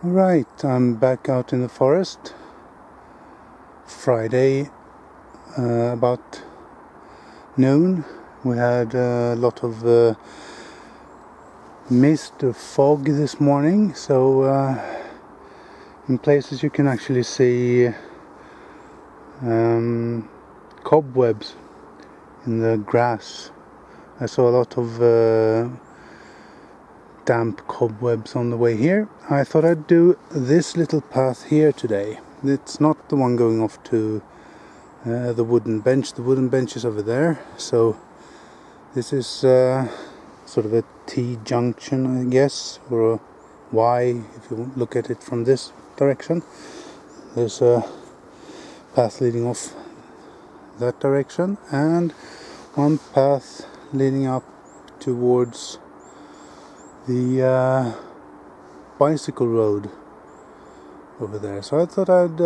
Right, I'm back out in the forest. Friday, about noon. We had a lot of mist or fog this morning, so in places you can actually see cobwebs in the grass. I saw a lot of damp cobwebs on the way here. I thought I'd do this little path here today. It's not the one going off to the wooden bench. The wooden bench is over there, so this is sort of a T-junction, I guess, or a Y if you look at it from this direction. There's a path leading off that direction and one path leading up towards the bicycle road over there. So I thought I'd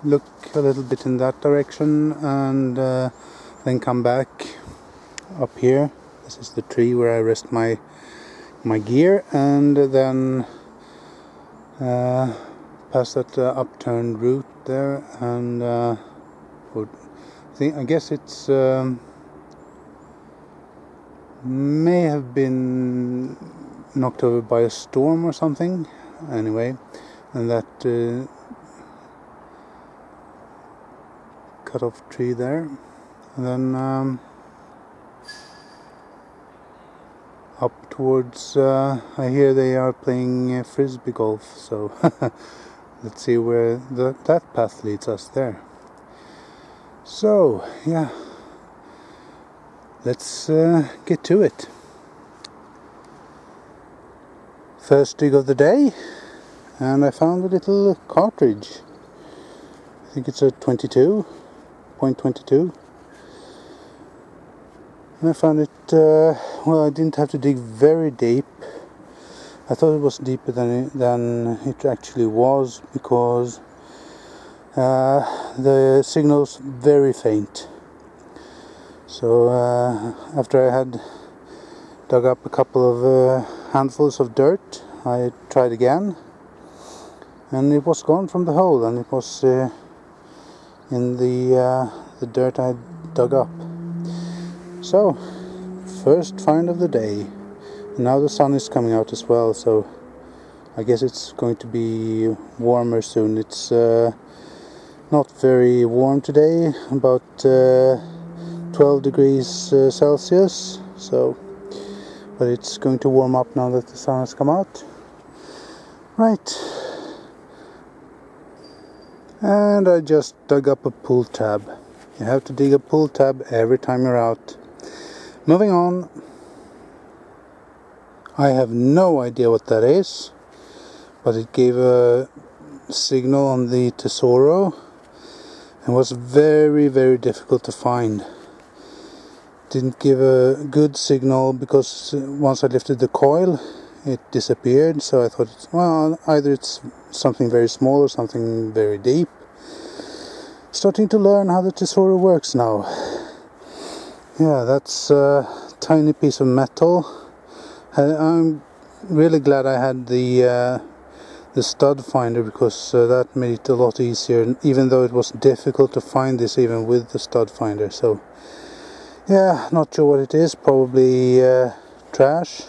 look a little bit in that direction and then come back up here. This is the tree where I rest my gear, and then pass that upturned route there, and I guess it's may have been knocked over by a storm or something. Anyway, and that cut off tree there, and then up towards I hear they are playing frisbee golf, so let's see where that path leads us there. So yeah, let's get to it. First dig of the day, and I found a little cartridge. I think it's a 22.22, and I found it, well, I didn't have to dig very deep. I thought it was deeper than it actually was, because the signal's very faint. So after I had dug up a couple of handfuls of dirt, I tried again, and it was gone from the hole, and it was in the dirt I dug up. So, first find of the day. And now the sun is coming out as well, so I guess it's going to be warmer soon. It's not very warm today, about 12 degrees Celsius, so, but it's going to warm up now that the sun has come out. Right, and I just dug up a pull tab. You have to dig a pull tab every time you're out. Moving on. I have no idea what that is, but it gave a signal on the Tesoro and was very, very difficult to find. Didn't give a good signal because once I lifted the coil it disappeared, so I thought, well, either it's something very small or something very deep. Starting to learn how the Tesoro works now. Yeah, that's a tiny piece of metal. I'm really glad I had the stud finder, because that made it a lot easier, even though it was difficult to find this even with the stud finder. So yeah, not sure what it is, probably trash.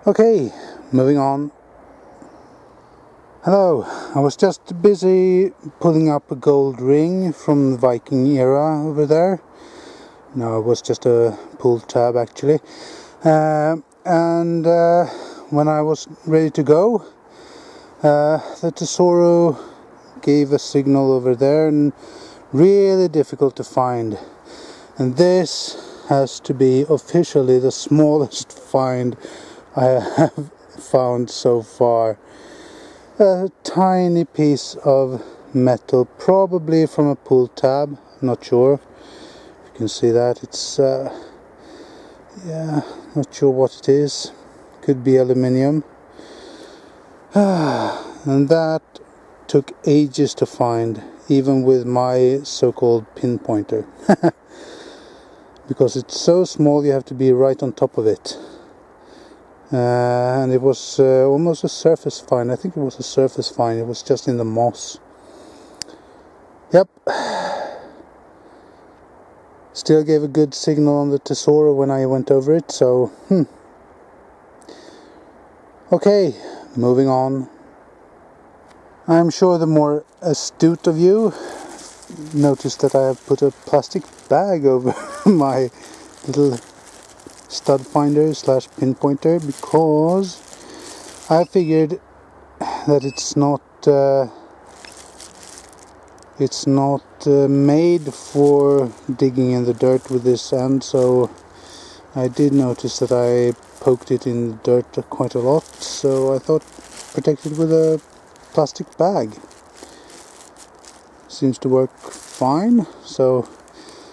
Okay, moving on. Hello, I was just busy pulling up a gold ring from the Viking era over there. No, it was just a pull tab actually. And when I was ready to go, the Tesoro gave a signal over there, and really difficult to find. And this has to be officially the smallest find I have found so far. A tiny piece of metal, probably from a pull tab, not sure. You can see that it's yeah, not sure what it is. Could be aluminium. And that took ages to find, even with my so-called pinpointer. Because it's so small, you have to be right on top of it. and it was almost a surface find. I think it was a surface find. It was just in the moss. Yep. Still gave a good signal on the Tesoro when I went over it, so okay, moving on. I'm sure the more astute of you noticed that I have put a plastic bag over my little stud finder slash pinpointer, because I figured that it's not made for digging in the dirt with this end, so I did notice that I poked it in the dirt quite a lot, so I thought protect it with a plastic bag. Seems to work fine, so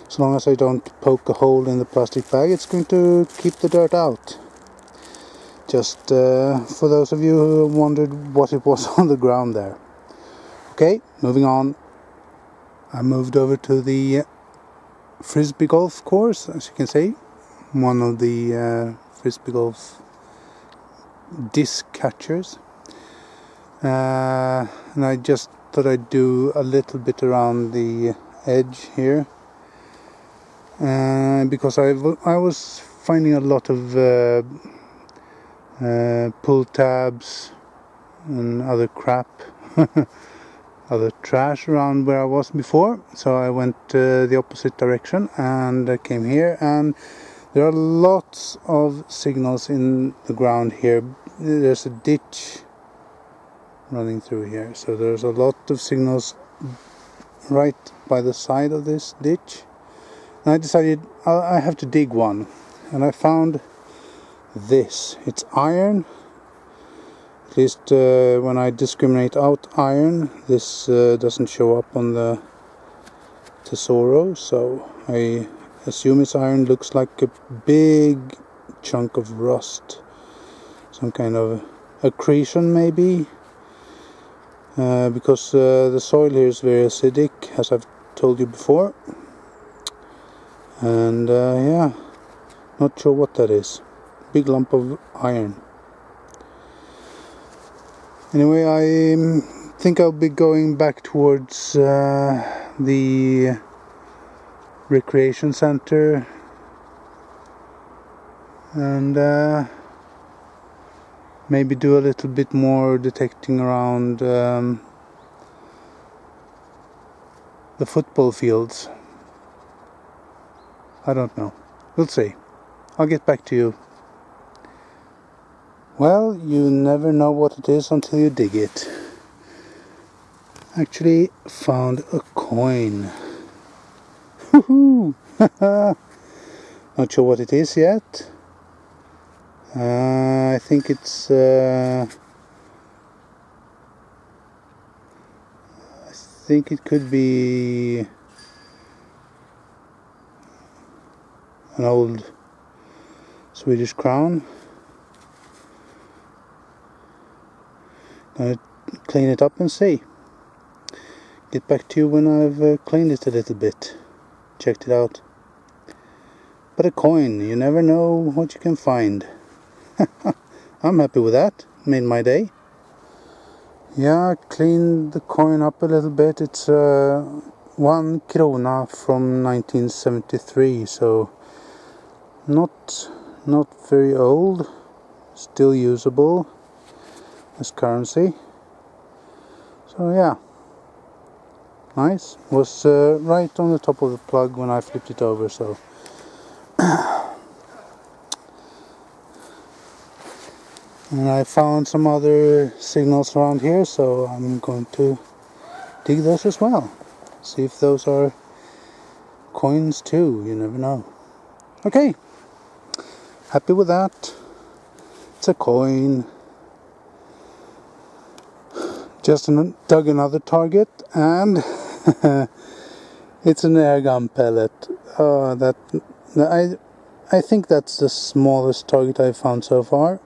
as long as I don't poke a hole in the plastic bag, it's going to keep the dirt out. Just for those of you who wondered what it was on the ground there. Okay, moving on. I moved over to the Frisbee golf course, as you can see. One of the Frisbee golf disc catchers. And I just thought I'd do a little bit around the edge here. Because I was finding a lot of pull tabs and other crap. Other trash around where I was before, so I went the opposite direction and I came here, and there are lots of signals in the ground here. There's a ditch running through here, so there's a lot of signals right by the side of this ditch, and I decided I have to dig one, and I found this. It's iron. At least when I discriminate out iron, this doesn't show up on the Tesoro, so I assume it's iron. Looks like a big chunk of rust, some kind of accretion maybe, because the soil here is very acidic, as I've told you before, and yeah, not sure what that is. Big lump of iron. Anyway, I think I'll be going back towards the recreation center, and maybe do a little bit more detecting around the football fields. I don't know. We'll see. I'll get back to you. Well, you never know what it is until you dig it. Actually found a coin. Woohoo! Not sure what it is yet. I think it's I think it could be an old Swedish crown. Gonna clean it up and see. Get back to you when I've cleaned it a little bit, checked it out. But a coin, you never know what you can find. I'm happy with that. Made my day. Yeah, I cleaned the coin up a little bit. It's 1 krona from 1973, so not very old, still usable as currency. So yeah, nice. Was right on the top of the plug when I flipped it over, so and I found some other signals around here, so I'm going to dig those as well, see if those are coins too. You never know. Okay, happy with that. It's a coin. Just dug another target, and it's an air gun pellet. I think that's the smallest target I've found so far.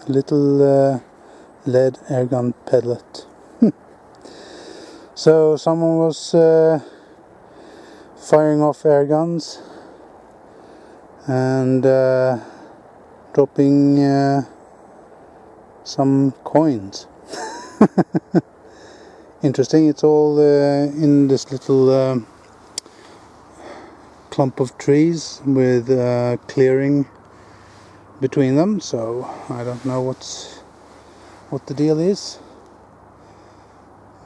A little lead air gun pellet. So someone was firing off air guns and dropping some coins. Interesting. It's all in this little clump of trees with clearing between them, so I don't know what the deal is.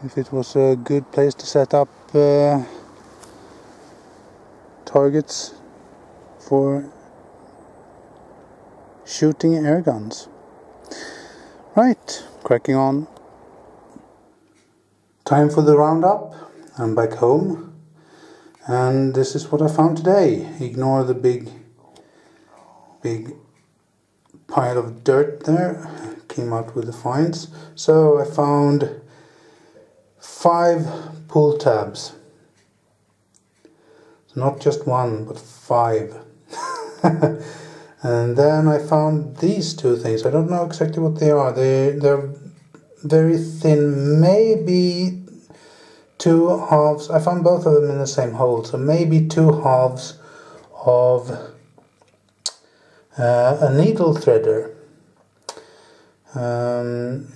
If it was a good place to set up targets for shooting air guns. Right, cracking on. Time for the roundup. I'm back home, and this is what I found today. Ignore the big pile of dirt there. Came out with the finds. So I found 5 pull tabs. So not just 1, but 5. And then I found these 2 things. I don't know exactly what they are. They're very thin, maybe 2 halves. I found both of them in the same hole, so maybe 2 halves of a needle threader.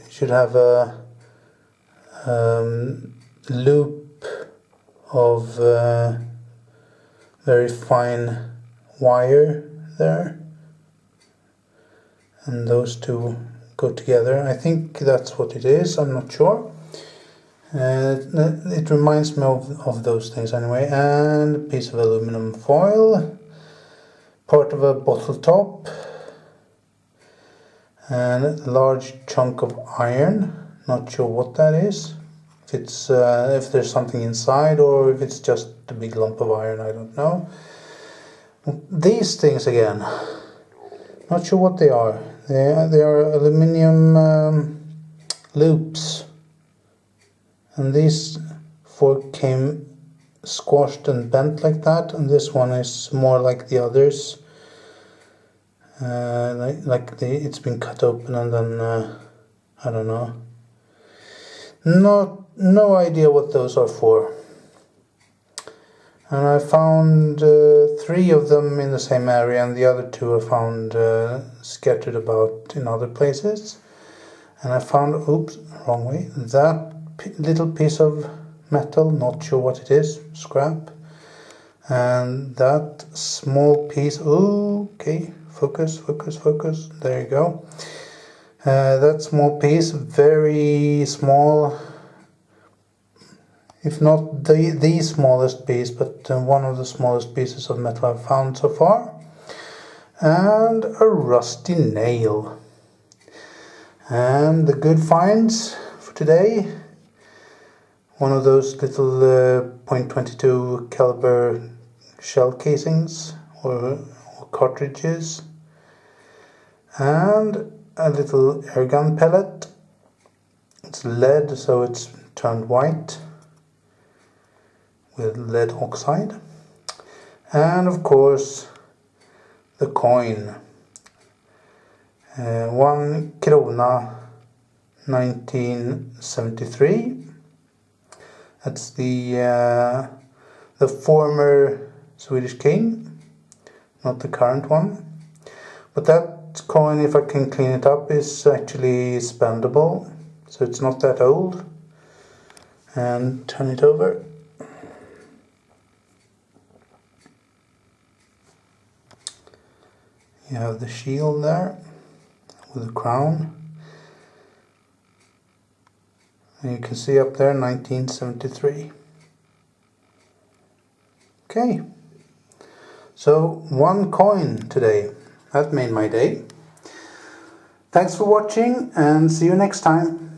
Should have a loop of very fine wire there, and those 2 go together. I think that's what it is, I'm not sure. It reminds me of those things anyway. And a piece of aluminum foil, part of a bottle top, and a large chunk of iron. Not sure what that is. If it's if there's something inside, or if it's just a big lump of iron, I don't know. These things again, not sure what they are. They are aluminium loops, and these 4 came squashed and bent like that, and this one is more like the others, it's been cut open and then I don't know. No idea what those are for. And I found 3 of them in the same area, and the other 2 I found scattered about in other places. And I found, oops, wrong way, that little piece of metal, not sure what it is, scrap. And that small piece, okay, focus, there you go. That small piece, very small, if not the smallest piece, but one of the smallest pieces of metal I've found so far. And a rusty nail. And the good finds for today, one of those little .22 caliber shell casings or cartridges, and a little airgun pellet. It's lead, so it's turned white with lead oxide. And of course the coin, 1 krona 1973. That's the former Swedish king, not the current one. But that coin, if I can clean it up, is actually spendable, so it's not that old. And turn it over. You have the shield there with the crown. And you can see up there 1973. Okay, so 1 coin today. That made my day. Thanks for watching, and see you next time.